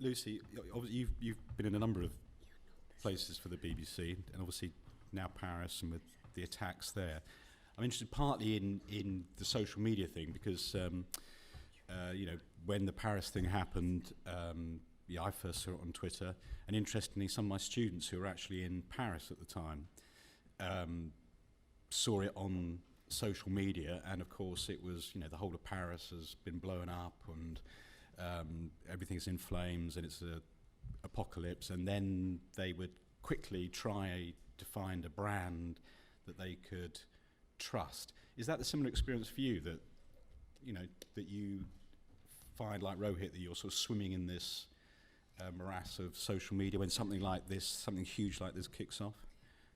Lucy, obviously you've been in a number of places for the BBC, and obviously now Paris and with the attacks there. I'm interested partly in the social media thing because, when the Paris thing happened, I first saw it on Twitter, and interestingly, some of my students who were actually in Paris at the time saw it on social media, and of course it was, the whole of Paris has been blown up and everything's in flames and it's an apocalypse, and then they would quickly try to find a brand that they could trust. Is that the similar experience for you, that that you find, like Rohit, that you're sort of swimming in this morass of social media when something like this, something huge like this kicks off?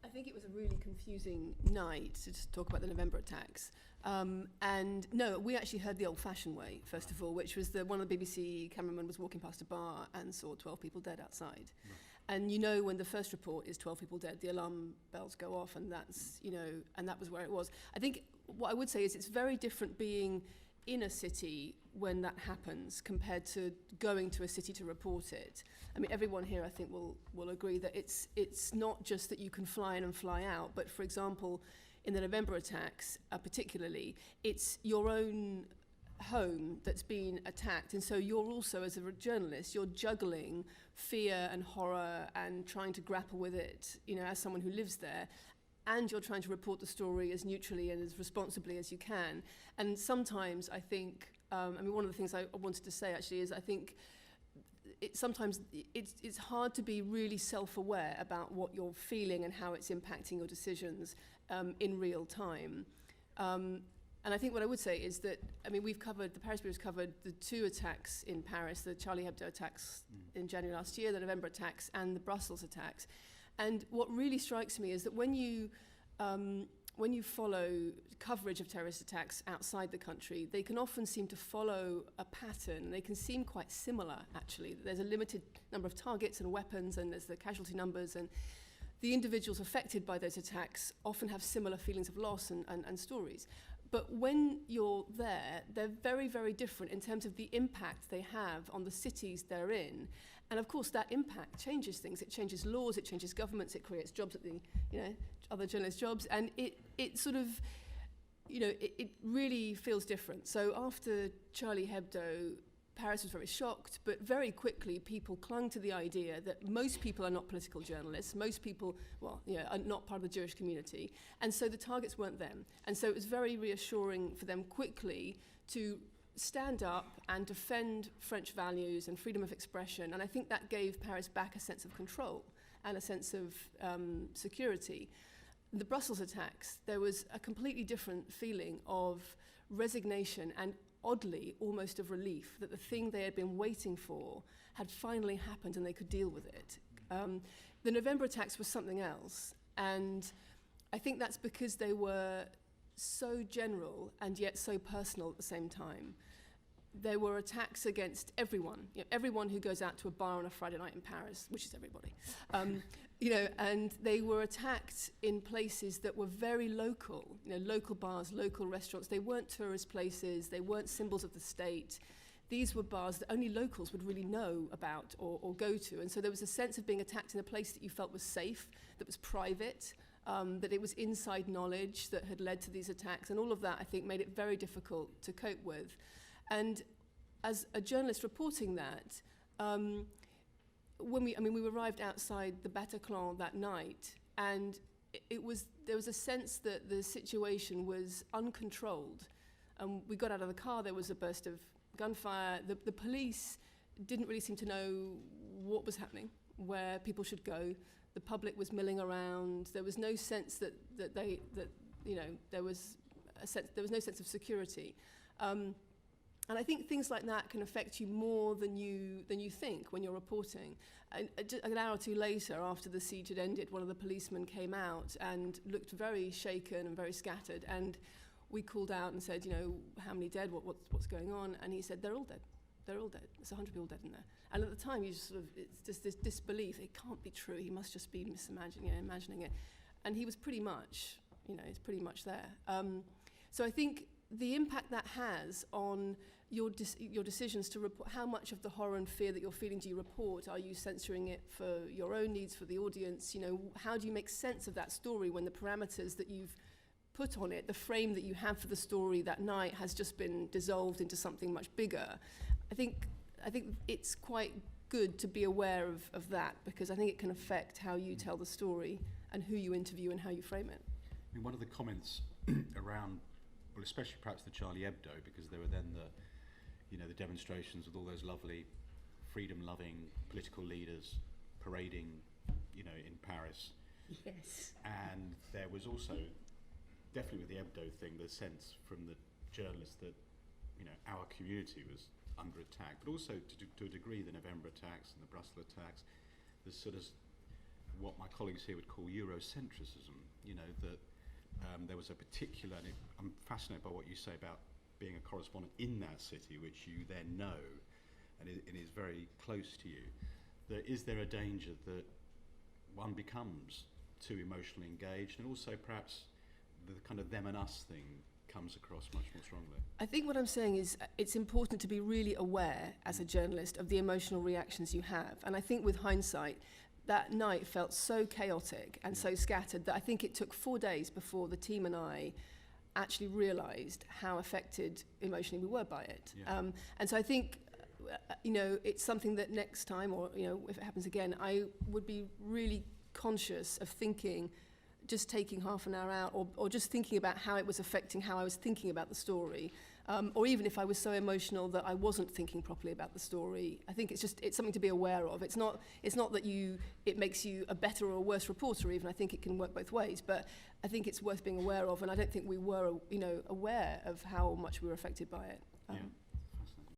I think it was a really confusing night to just talk about the November attacks. And no, we actually heard the old-fashioned way, first of all, which was that one of the BBC cameramen was walking past a bar and saw 12 people dead outside. Right. And when the first report is 12 people dead, the alarm bells go off, and that's, and that was where it was. I think what I would say is it's very different being in a city when that happens compared to going to a city to report it. I mean, everyone here, I think, will agree that it's not just that you can fly in and fly out, but for example, in the November attacks, particularly, it's your own home that's been attacked, and so you're also, as a journalist, you're juggling fear and horror and trying to grapple with it, as someone who lives there. And you're trying to report the story as neutrally and as responsibly as you can. And sometimes I think, one of the things I wanted to say actually is I think sometimes it's hard to be really self-aware about what you're feeling and how it's impacting your decisions in real time. And I think what I would say is that, the Paris Bureau's covered the two attacks in Paris, the Charlie Hebdo attacks in January last year, the November attacks, and the Brussels attacks. And what really strikes me is that when you follow coverage of terrorist attacks outside the country, they can often seem to follow a pattern, and they can seem quite similar, actually. There's a limited number of targets and weapons, and there's the casualty numbers, and the individuals affected by those attacks often have similar feelings of loss and stories. But when you're there, they're very, very different in terms of the impact they have on the cities they're in. And of course, that impact changes things. It changes laws, it changes governments, it creates jobs at the, other journalists' jobs. And it sort of, it really feels different. So after Charlie Hebdo, Paris was very shocked, but very quickly people clung to the idea that most people are not political journalists, most people, are not part of the Jewish community, and so the targets weren't them. And so it was very reassuring for them quickly to stand up and defend French values and freedom of expression, and I think that gave Paris back a sense of control and a sense of security. The Brussels attacks, there was a completely different feeling of resignation and oddly almost of relief that the thing they had been waiting for had finally happened and they could deal with it. The November attacks was something else, and I think that's because they were so general and yet so personal at the same time. There were attacks against everyone, everyone who goes out to a bar on a Friday night in Paris, which is everybody, and they were attacked in places that were very local, local bars, local restaurants. They weren't tourist places, they weren't symbols of the state. These were bars that only locals would really know about or go to, and so there was a sense of being attacked in a place that you felt was safe, that was private, that it was inside knowledge that had led to these attacks, and all of that, I think, made it very difficult to cope with. And as a journalist reporting that, when we arrived outside the Bataclan that night, and there was a sense that the situation was uncontrolled. We got out of the car, there was a burst of gunfire. The police didn't really seem to know what was happening, where people should go. The public was milling around. There was no sense there was no sense of security. And I think things like that can affect you more than you think when you're reporting. And an hour or two later, after the siege had ended, one of the policemen came out and looked very shaken and very scattered. And we called out and said, how many dead? What's going on? And he said, they're all dead. They're all dead. There's 100 people dead in there. And at the time, it's just this disbelief. It can't be true. He must just be imagining it. And he was pretty much, it's pretty much there. So I think the impact that has on your decisions to report, how much of the horror and fear that you're feeling do you report? Are you censoring it for your own needs, for the audience? You know, how do you make sense of that story when the parameters that you've put on it, the frame that you have for the story that night has just been dissolved into something much bigger? I think it's quite good to be aware of that, because I think it can affect how you tell the story and who you interview and how you frame it. I mean, one of the comments around, well, especially perhaps the Charlie Hebdo, because there were then the demonstrations with all those lovely freedom-loving political leaders parading, in Paris. Yes. And there was also, definitely with the Hebdo thing, the sense from the journalists that, our community was under attack, but also to a degree the November attacks and the Brussels attacks, there's sort of what my colleagues here would call Eurocentrism, that there was a particular, and I'm fascinated by what you say about being a correspondent in that city, which you then know and is very close to you. Is there a danger that one becomes too emotionally engaged, and also perhaps the kind of them and us thing comes across much more strongly? I think what I'm saying is it's important to be really aware as a journalist of the emotional reactions you have. And I think with hindsight, that night felt so chaotic and so scattered that I think it took 4 days before the team and I actually realised how affected emotionally we were by it. Yeah. And so I think, it's something that next time, or, if it happens again, I would be really conscious of thinking, just taking half an hour out, or just thinking about how it was affecting how I was thinking about the story. Or even if I was so emotional that I wasn't thinking properly about the story. I think it's something to be aware of. It's not that it makes you a better or a worse reporter even. I think it can work both ways, but I think it's worth being aware of, and I don't think we were, aware of how much we were affected by it. Yeah.